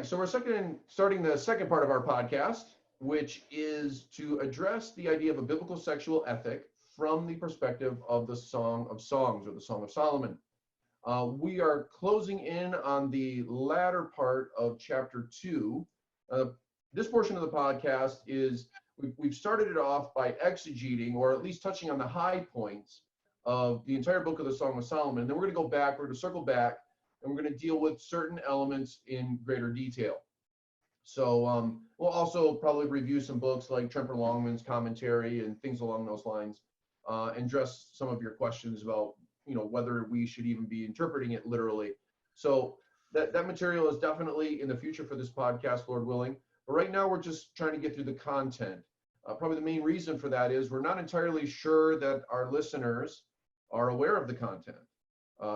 So we're starting the second part of our podcast, which is to address the idea of a biblical sexual ethic from the perspective of the Song of Songs, or the Song of Solomon. We are closing in on the latter part of chapter 2. This portion of the podcast is, we've started it off by exegeting, or at least touching on the high points of the entire book of the Song of Solomon. And then we're going to go back, we're going to circle back, and we're going to deal with certain elements in greater detail. So we'll also probably review some books like Tremper Longman's commentary and things along those lines, and address some of your questions about, whether we should even be interpreting it literally. So that material is definitely in the future for this podcast, Lord willing. But right now we're just trying to get through the content. Probably the main reason for that is we're not entirely sure that our listeners are aware of the content.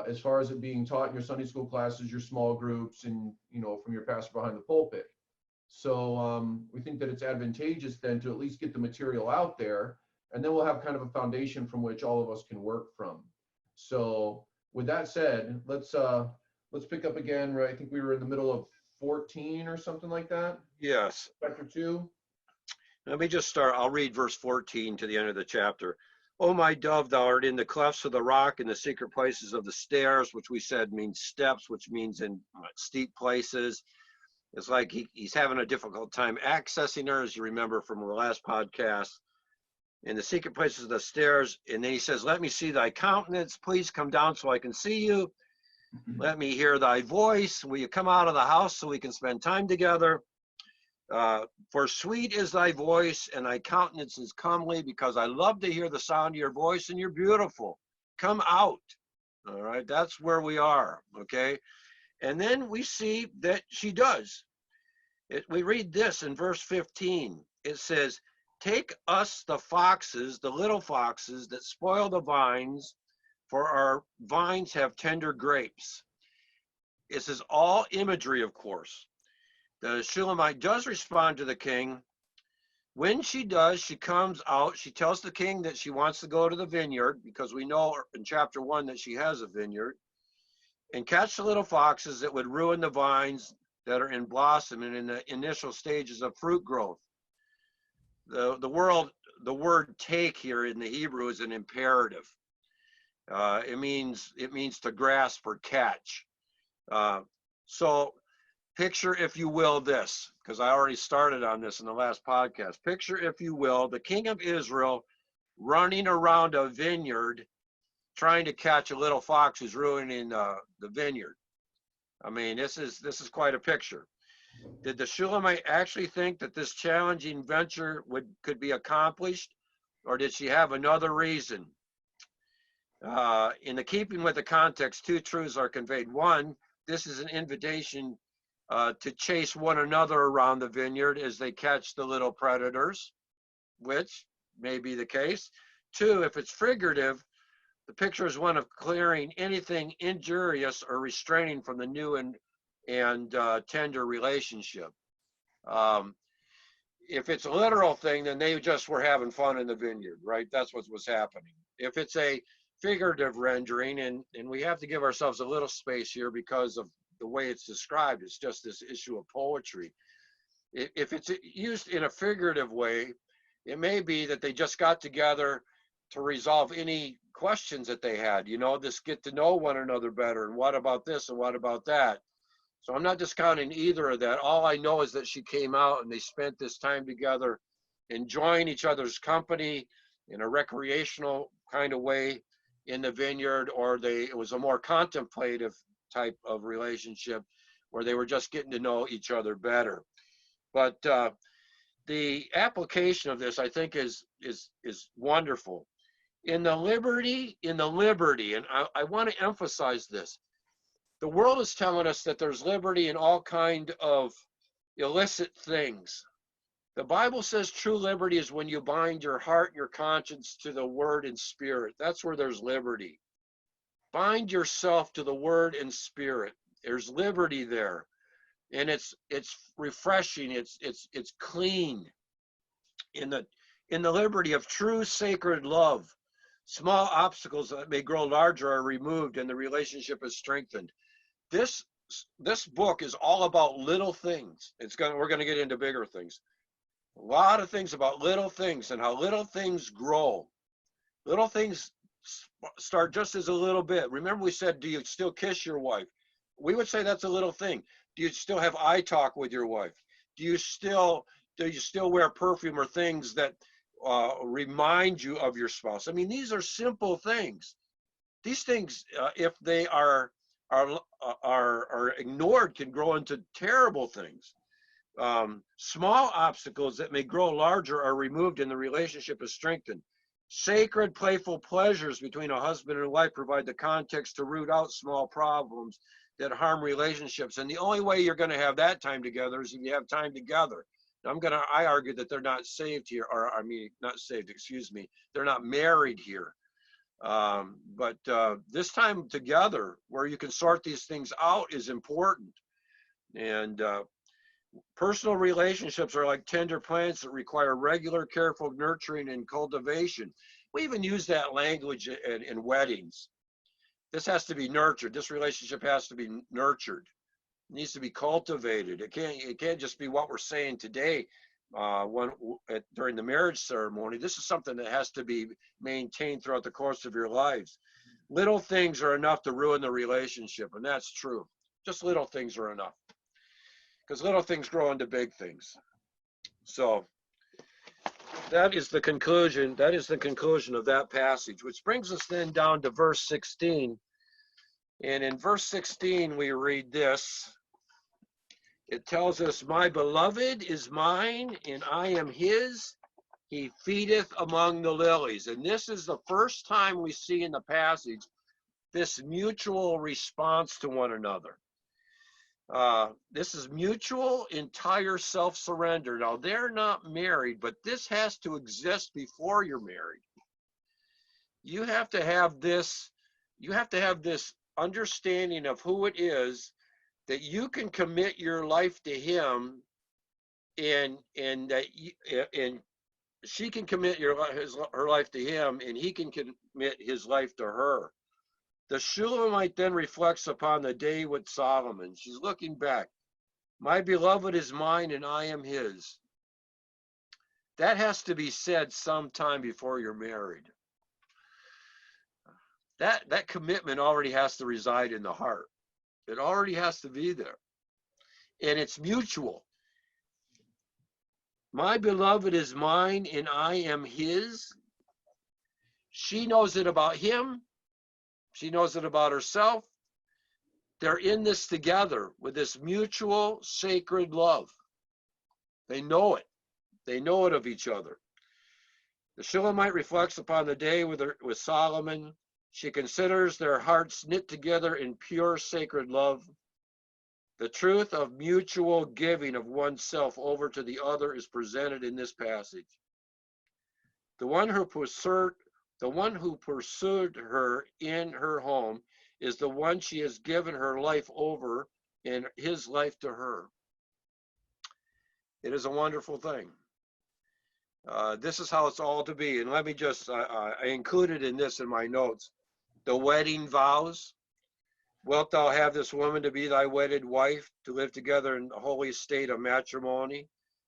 As far as it being taught in your Sunday school classes, your small groups, and from your pastor behind the pulpit. So we think that it's advantageous then to at least get the material out there, and then we'll have kind of a foundation from which all of us can work from. So with that said, let's pick up again. Right, I think we were in the middle of 14 or something like that. Yes. Chapter 2. Let me just start. I'll read verse 14 to the end of the chapter. O my dove, thou art in the clefts of the rock, in the secret places of the stairs, which we said means steps, which means in steep places. It's like he's having a difficult time accessing her, as you remember from the last podcast. In the secret places of the stairs, and then he says, let me see thy countenance. Please come down so I can see you. Let me hear thy voice. Will you come out of the house so we can spend time together? For sweet is thy voice, and thy countenance is comely, because I love to hear the sound of your voice, and you're beautiful. Come out. All right, that's where we are, okay? And then we see that she does. We read this in verse 15. It says, take us the foxes, the little foxes that spoil the vines, for our vines have tender grapes. This is all imagery, of course. The Shulamite does respond to the king. When she does, she comes out. She tells the king that she wants to go to the vineyard, because we know in chapter 1 that she has a vineyard, and catch the little foxes that would ruin the vines that are in blossom and in the initial stages of fruit growth. The word take here in the Hebrew is an imperative. It means to grasp or catch. So picture, if you will, this, because I already started on this in the last podcast. Picture, if you will, the king of Israel running around a vineyard trying to catch a little fox who's ruining the vineyard. I mean, this is quite a picture. Did the Shulamite actually think that this challenging venture could be accomplished, or did she have another reason? In the keeping with the context, two truths are conveyed. One, this is an invitation to chase one another around the vineyard as they catch the little predators, which may be the case. Two, if it's figurative, the picture is one of clearing anything injurious or restraining from the new and tender relationship. If it's a literal thing, then they just were having fun in the vineyard, right? That's what was happening. If it's a figurative rendering, and we have to give ourselves a little space here because of the way it's described, it's just this issue of poetry. If it's used in a figurative way, it may be that they just got together to resolve any questions that they had, just get to know one another better, and what about this and what about that. So I'm not discounting either of that. All I know is that she came out and they spent this time together enjoying each other's company in a recreational kind of way in the vineyard, or it was a more contemplative type of relationship where they were just getting to know each other better. But the application of this, I think, is wonderful. In the liberty, and I want to emphasize this, the world is telling us that there's liberty in all kind of illicit things. The Bible says true liberty is when you bind your heart and your conscience to the word and spirit. That's where there's liberty. Bind yourself to the word and spirit. There's liberty there. And it's refreshing, it's clean. In the liberty of true sacred love, small obstacles that may grow larger are removed and the relationship is strengthened. This this book is all about little things. We're going to get into bigger things. A lot of things about little things and how little things grow. Little things start just as a little bit. Remember we said, do you still kiss your wife? We would say that's a little thing. Do you still have eye talk with your wife? Do you still wear perfume or things that remind you of your spouse? I mean, these are simple things. These things, if they are ignored, can grow into terrible things. Small obstacles that may grow larger are removed and the relationship is strengthened. Sacred, playful pleasures between a husband and wife provide the context to root out small problems that harm relationships. And the only way you're going to have that time together is if you have time together. Now, I argue that they're not saved here, or I mean, not saved, excuse me. They're not married here. But this time together where you can sort these things out is important. And personal relationships are like tender plants that require regular, careful nurturing and cultivation. We even use that language in weddings. This has to be nurtured. This relationship has to be nurtured. It needs to be cultivated. It can't just be what we're saying today during the marriage ceremony. This is something that has to be maintained throughout the course of your lives. Little things are enough to ruin the relationship, and that's true. Just little things are enough, because little things grow into big things. So that is the conclusion. That is the conclusion of that passage, which brings us then down to verse 16. And in verse 16, we read this. It tells us, my beloved is mine, and I am his. He feedeth among the lilies. And this is the first time we see in the passage this mutual response to one another. This is mutual, entire self-surrender. Now, they're not married, but this has to exist before you're married. You have to have this understanding of who it is that you can commit your life to him, and she can commit her life to him, and he can commit his life to her. The Shulamite then reflects upon the day with Solomon. She's looking back. My beloved is mine, and I am his. That has to be said sometime before you're married. That commitment already has to reside in the heart. It already has to be there. And it's mutual. My beloved is mine, and I am his. She knows it about him. She knows it about herself. They're in this together with this mutual sacred love. They know it. They know it of each other. The Shulamite reflects upon the day with Solomon. She considers their hearts knit together in pure sacred love. The truth of mutual giving of oneself over to the other is presented in this passage. The one who pursued her in her home is the one she has given her life over, and his life to her. It is a wonderful thing. This is how it's all to be. And let me just, I included in this in my notes, the wedding vows. Wilt thou have this woman to be thy wedded wife, to live together in the holy state of matrimony?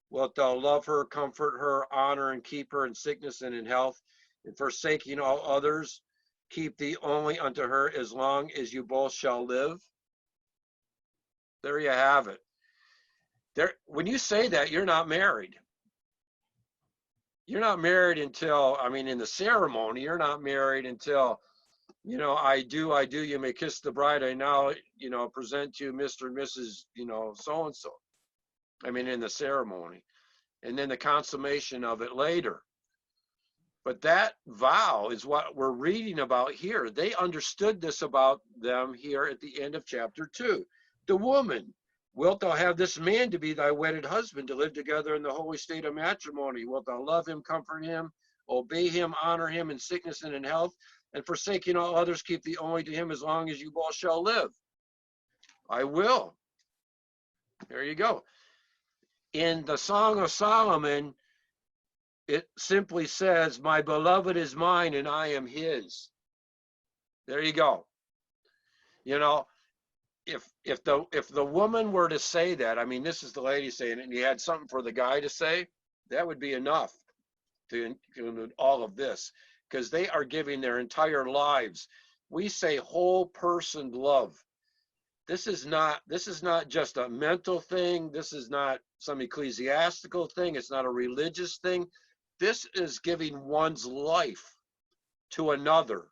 Wilt thou love her, comfort her, honor and keep her in sickness and in health, and forsaking all others, keep thee only unto her as long as you both shall live? There you have it. When you say that, you're not married. You're not married until, in the ceremony, you're not married until, I do, you may kiss the bride, I now, present to you Mr. and Mrs., so-and-so. In the ceremony. And then the consummation of it later. But that vow is what we're reading about here. They understood this about them here at the end of chapter 2. The woman, wilt thou have this man to be thy wedded husband, to live together in the holy state of matrimony? Wilt thou love him, comfort him, obey him, honor him in sickness and in health, and forsaking all others, keep thee only to him as long as you both shall live? I will. There you go. In the Song of Solomon, it simply says, my beloved is mine and I am his. There you go. if the woman were to say that, I mean, this is the lady saying it, and you had something for the guy to say, that would be enough to include all of this, because they are giving their entire lives. We say whole person love. This is not just a mental thing. This is not some ecclesiastical thing. It's not a religious thing. This is giving one's life to another.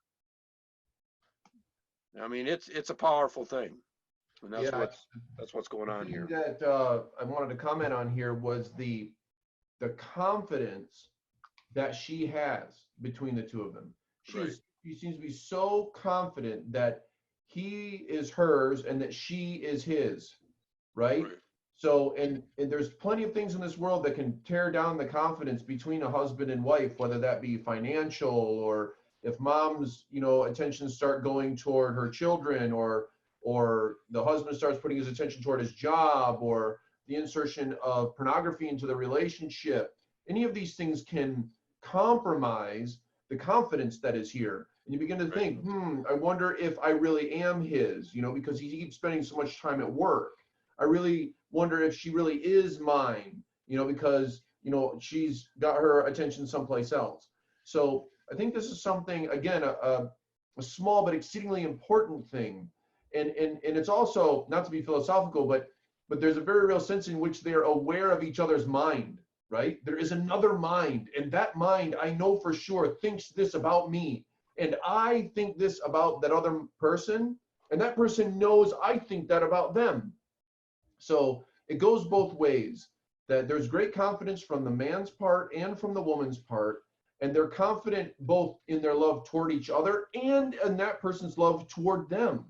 I mean, it's a powerful thing, and that's Yeah, what's going the on thing here. that I wanted to comment on here was the confidence that she has between the two of them. Right. She seems to be so confident that he is hers and that she is his, right? Right. So, and there's plenty of things in this world that can tear down the confidence between a husband and wife, whether that be financial, or if mom's, attention start going toward her children, or the husband starts putting his attention toward his job, or the insertion of pornography into the relationship. Any of these things can compromise the confidence that is here. And you begin to Right. think, I wonder if I really am his, because he keeps spending so much time at work. I really wonder if she really is mine, because, she's got her attention someplace else. So I think this is something, again, a small but exceedingly important thing. And it's also, not to be philosophical, but there's a very real sense in which they're aware of each other's mind, right? There is another mind, and that mind, I know for sure, thinks this about me. And I think this about that other person, and that person knows I think that about them. So it goes both ways, that there's great confidence from the man's part and from the woman's part, and they're confident both in their love toward each other and in that person's love toward them.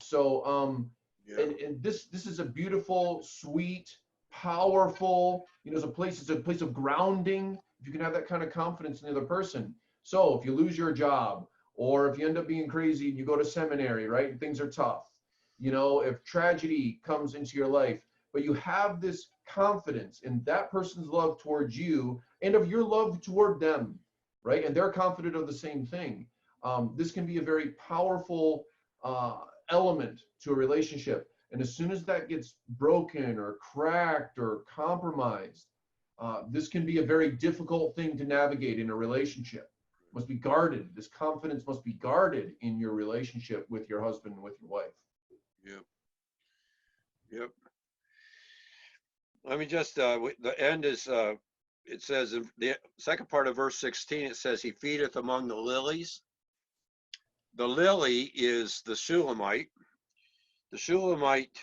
So Yeah. and this is a beautiful, sweet, powerful, it's a place of grounding if you can have that kind of confidence in the other person. So if you lose your job, or if you end up being crazy and you go to seminary, right, and things are tough, if tragedy comes into your life, but you have this confidence in that person's love towards you and of your love toward them, right, and they're confident of the same thing. This can be a very powerful element to a relationship. And as soon as that gets broken or cracked or compromised, this can be a very difficult thing to navigate in a relationship. It must be guarded. This confidence must be guarded in your relationship with your husband and with your wife. Yep. Yep. Let me just, the end is, it says in the second part of verse 16, it says, he feedeth among the lilies. The lily is the Shulamite. The Shulamite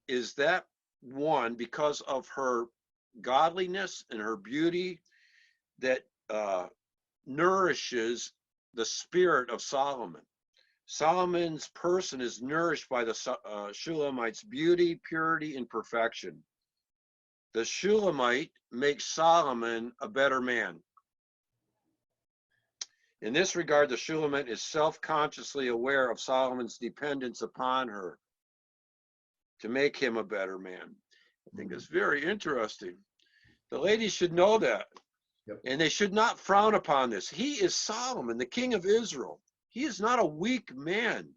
is that one, because of her godliness and her beauty, that nourishes the spirit of Solomon. Solomon's person is nourished by the Shulamite's beauty, purity, and perfection. The Shulamite makes Solomon a better man. In this regard, the Shulamite is self-consciously aware of Solomon's dependence upon her to make him a better man. I think it's very interesting. The ladies should know that. Yep. And they should not frown upon this. He is Solomon, the king of Israel. He is not a weak man.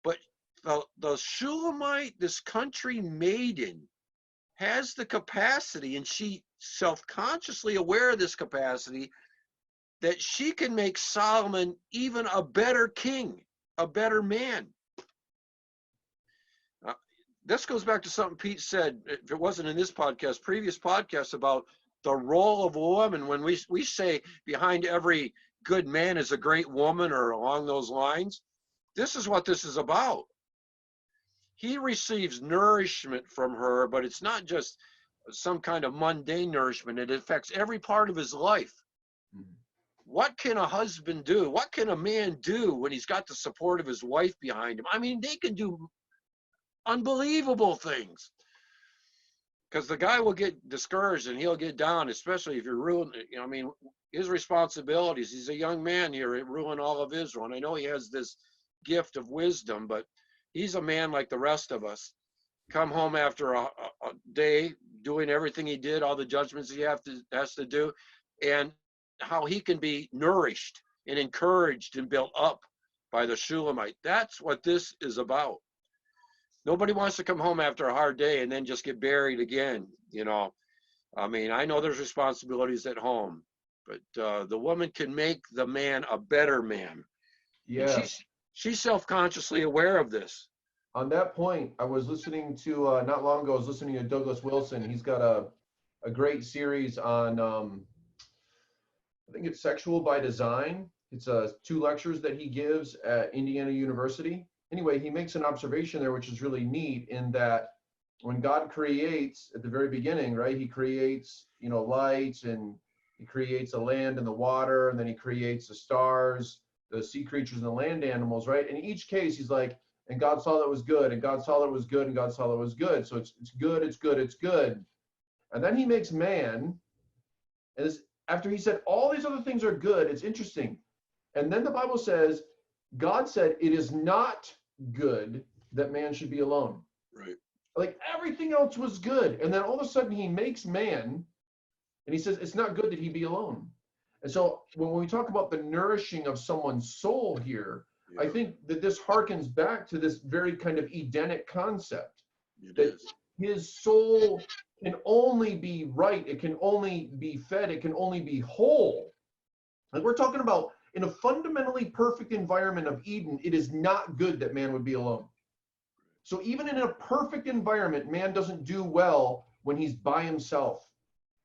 But the Shulamite, this country maiden, has the capacity, and she self-consciously aware of this capacity, that she can make Solomon even a better king, a better man. This goes back to something Pete said, if it wasn't in this podcast, previous podcasts, about the role of a woman. When we say behind every good man is a great woman, or along those lines, this is what this is about. He receives nourishment from her, but it's not just some kind of mundane nourishment. It affects every part of his life. Mm-hmm. What can a husband do? What can a man do when he's got the support of his wife behind him? I mean, they can do unbelievable things. Because the guy will get discouraged and he'll get down, especially if you're ruining, I mean, his responsibilities. He's a young man here, ruling all of Israel. And I know he has this gift of wisdom, but he's a man like the rest of us. Come home after a day doing everything he did, all the judgments he has to do, and how he can be nourished and encouraged and built up by the Shulamite. That's what this is about. Nobody wants to come home after a hard day and then just get buried again, you know. I mean, I know there's responsibilities at home, but the woman can make the man a better man. And Yeah. she's self-consciously aware of this. On that point, I was listening to, not long ago, I was listening to Douglas Wilson. He's got a great series on, I think it's Sexual by Design. It's 2 lectures that he gives at Indiana University. Anyway, he makes an observation there, which is really neat, in that when God creates at the very beginning, right, he creates, you know, lights, and he creates the land and the water, and then he creates the stars, the sea creatures and the land animals, right? In each case, he's like, and God saw that it was good, and God saw that it was good, and God saw that it was good. So it's good, it's good, it's good. And then he makes man, and this, after he said all these other things are good, it's interesting. And then the Bible says, God said, it is not good that man should be alone. Right. Like everything else was good. And then all of a sudden he makes man, and he says, it's not good that he be alone. And so when we talk about the nourishing of someone's soul here, I think that this harkens back to this very kind of Edenic concept. That his soul can only be right, it can only be fed, it can only be whole. Like we're talking about in a fundamentally perfect environment of Eden, it is not good that man would be alone. So even in a perfect environment, man doesn't do well when he's by himself,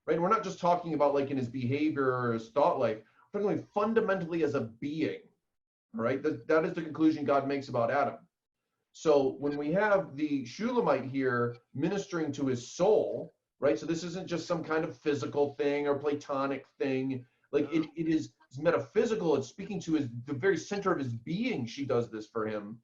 right? We're not just talking about like in his behavior or his thought life, we're talking fundamentally as a being, right? That is the conclusion God makes about Adam. So when we have the Shulamite here ministering to his soul, right? So this isn't just some kind of physical thing or Platonic thing. Like it is metaphysical. It's speaking to the very center of his being. She does this for him.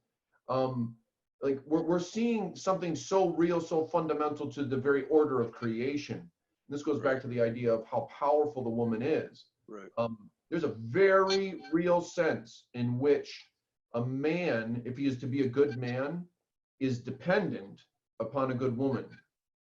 Like we're seeing something so real, so fundamental to the very order of creation. This goes back to the idea of how powerful the woman is. Right. There's a very real sense in which a man, if he is to be a good man, is dependent upon a good woman.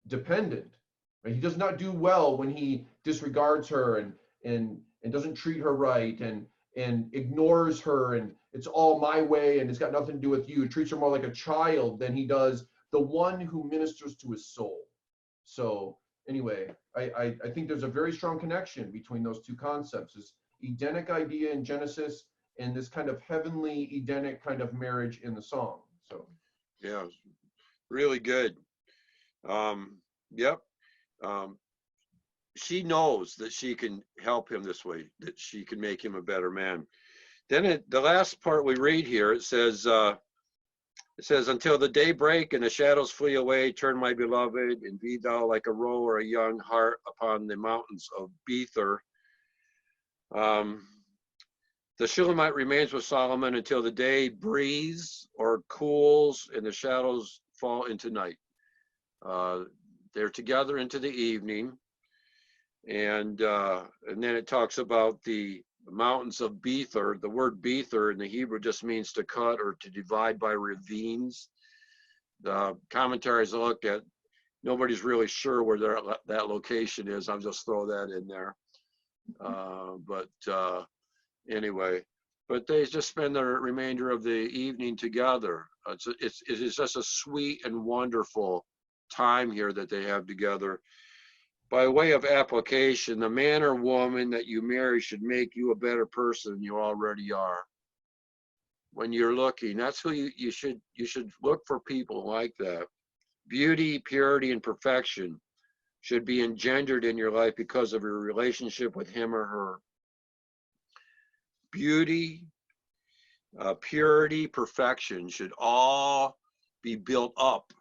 Dependent. Right? He does not do well when he disregards her and doesn't treat her right and ignores her, and it's all my way and it's got nothing to do with you. Treats her more like a child than he does the one who ministers to his soul. So anyway, I think there's a very strong connection between those two concepts. This Edenic idea in Genesis and this kind of heavenly Edenic kind of marriage in the song. So yeah, really good. Yep. She knows that she can help him this way, that she can make him a better man. Then the last part we read here, it says, until the day break and the shadows flee away, turn my beloved, and be thou like a roe or a young hart upon the mountains of Bether. The Shulamite remains with Solomon until the day breathes or cools and the shadows fall into night. They're together into the evening. And then it talks about the mountains of Bether. The word Bether in the Hebrew just means to cut or to divide by ravines. The commentaries I looked at, nobody's really sure where that location is. I'll just throw that in there. Anyway, but they just spend the remainder of the evening together. It is just a sweet and wonderful time here that they have together. By way of application, the man or woman that you marry should make you a better person than you already are. When you're looking, that's who you should look for, people like that. Beauty, purity, and perfection should be engendered in your life because of your relationship with him or her. Beauty, purity, perfection should all be built up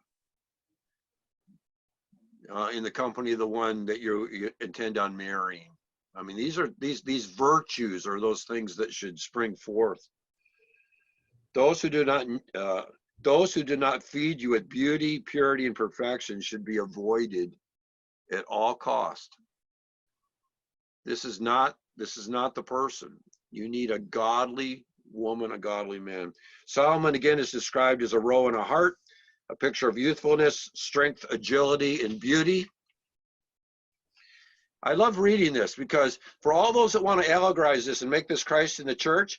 in the company of the one that you intend on marrying. I mean, these virtues are those things that should spring forth. Those who do not feed you with beauty, purity, and perfection should be avoided at all cost. This is not the person. You need a godly woman, a godly man. Solomon again is described as a roe and a hart, a picture of youthfulness, strength, agility, and beauty. I love reading this because for all those that want to allegorize this and make this Christ in the church,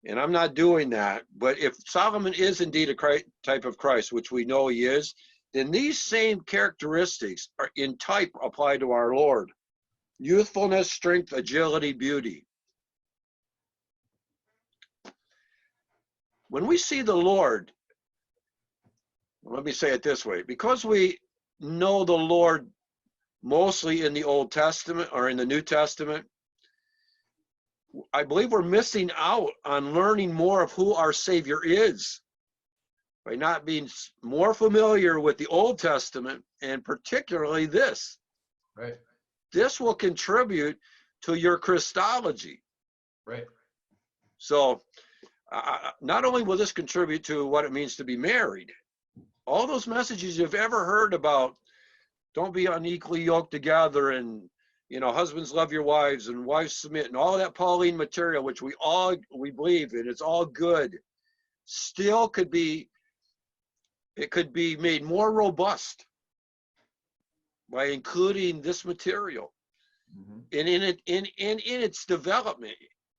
And I'm not doing that. But if Solomon is indeed a type of Christ, which we know he is, then these same characteristics are in type apply to our Lord. Youthfulness, strength, agility, beauty. When we see the Lord, let me say it this way, because we know the Lord mostly in the Old Testament or in the New Testament, I believe we're missing out on learning more of who our Savior is by not being more familiar with the Old Testament, and particularly this. Right. This will contribute to your Christology. Right. So not only will this contribute to what it means to be married, all those messages you've ever heard about, don't be unequally yoked together, and husbands love your wives and wives submit, and all that Pauline material, which we believe in, it's all good, still could be made more robust by including this material. Mm-hmm. And in its development,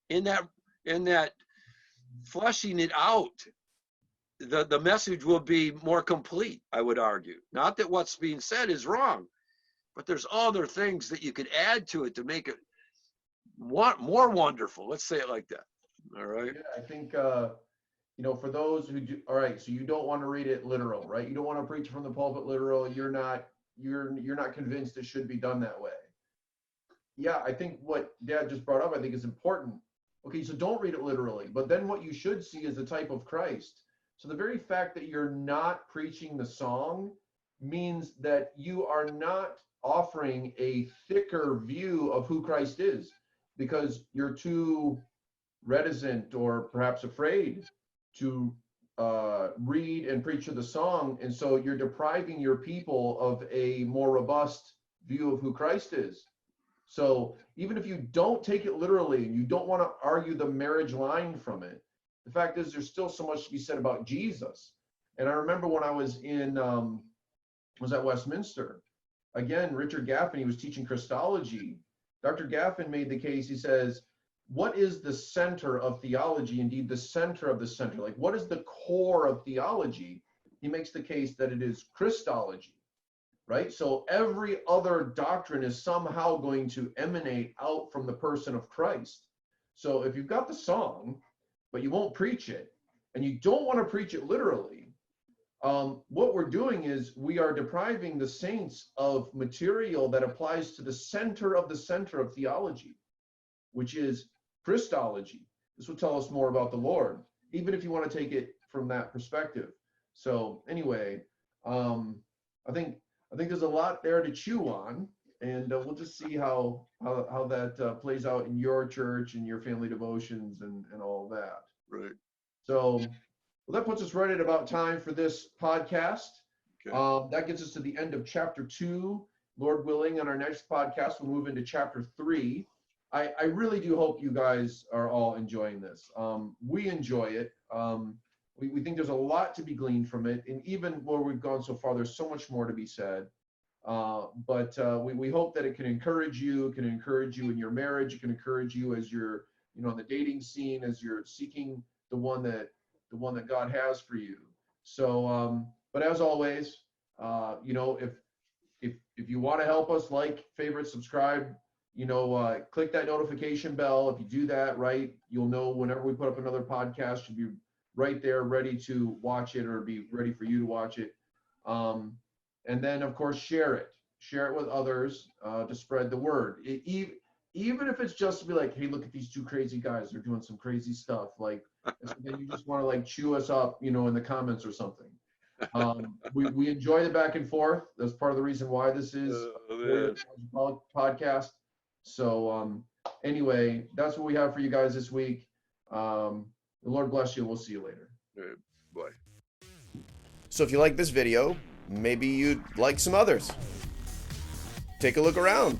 in that fleshing it out, the message will be more complete, I would argue. Not that what's being said is wrong, but there's other things that you could add to it to make it more wonderful. Let's say it like that. All right. Yeah, I think for those who do, all right, so you don't want to read it literal, right? You don't want to preach from the pulpit literal. You're not convinced it should be done that way. Yeah, I think what Dad just brought up, I think is important. Okay, so don't read it literally, but then what you should see is the type of Christ. So the very fact that you're not preaching the song means that you are not offering a thicker view of who Christ is, because you're too reticent or perhaps afraid to read and preach to the song. And so you're depriving your people of a more robust view of who Christ is. So even if you don't take it literally and you don't want to argue the marriage line from it, the fact is there's still so much to be said about Jesus. And I remember when I was at Westminster, again, Richard Gaffin, he was teaching Christology. Dr. Gaffin made the case, he says, what is the center of theology? Indeed, the center of the center. Like, what is the core of theology? He makes the case that it is Christology, right? So every other doctrine is somehow going to emanate out from the person of Christ. So if you've got the song, but you won't preach it, and you don't want to preach it literally, what we're doing is we are depriving the saints of material that applies to the center of theology, which is Christology. This will tell us more about the Lord, even if you want to take it from that perspective. So anyway, I think there's a lot there to chew on, and we'll just see how that plays out in your church and your family devotions and all that. Right. So well, that puts us right at about time for this podcast. Okay. That gets us to the end of chapter 2. Lord willing, on our next podcast, we'll move into chapter 3. I really do hope you guys are all enjoying this. We enjoy it. We think there's a lot to be gleaned from it. And even where we've gone so far, there's so much more to be said. But we hope that it can encourage you. It can encourage you in your marriage. It can encourage you as you're, on the dating scene, as you're seeking the one that God has for you. So, but as always, if you want to help us, like, favorite, subscribe, click that notification bell. If you do that, right, you'll know whenever we put up another podcast, you'll be right there ready to watch it, or be ready for you to watch it. And then, of course, share it with others to spread the word. Even if it's just to be like, hey, look at these two crazy guys, they're doing some crazy stuff. Like, then you just want to like chew us up, in the comments or something. We enjoy the back and forth. That's part of the reason why this is a podcast. So anyway, that's what we have for you guys this week. The Lord bless you. We'll see you later. Bye. So if you like this video, maybe you'd like some others. Take a look around.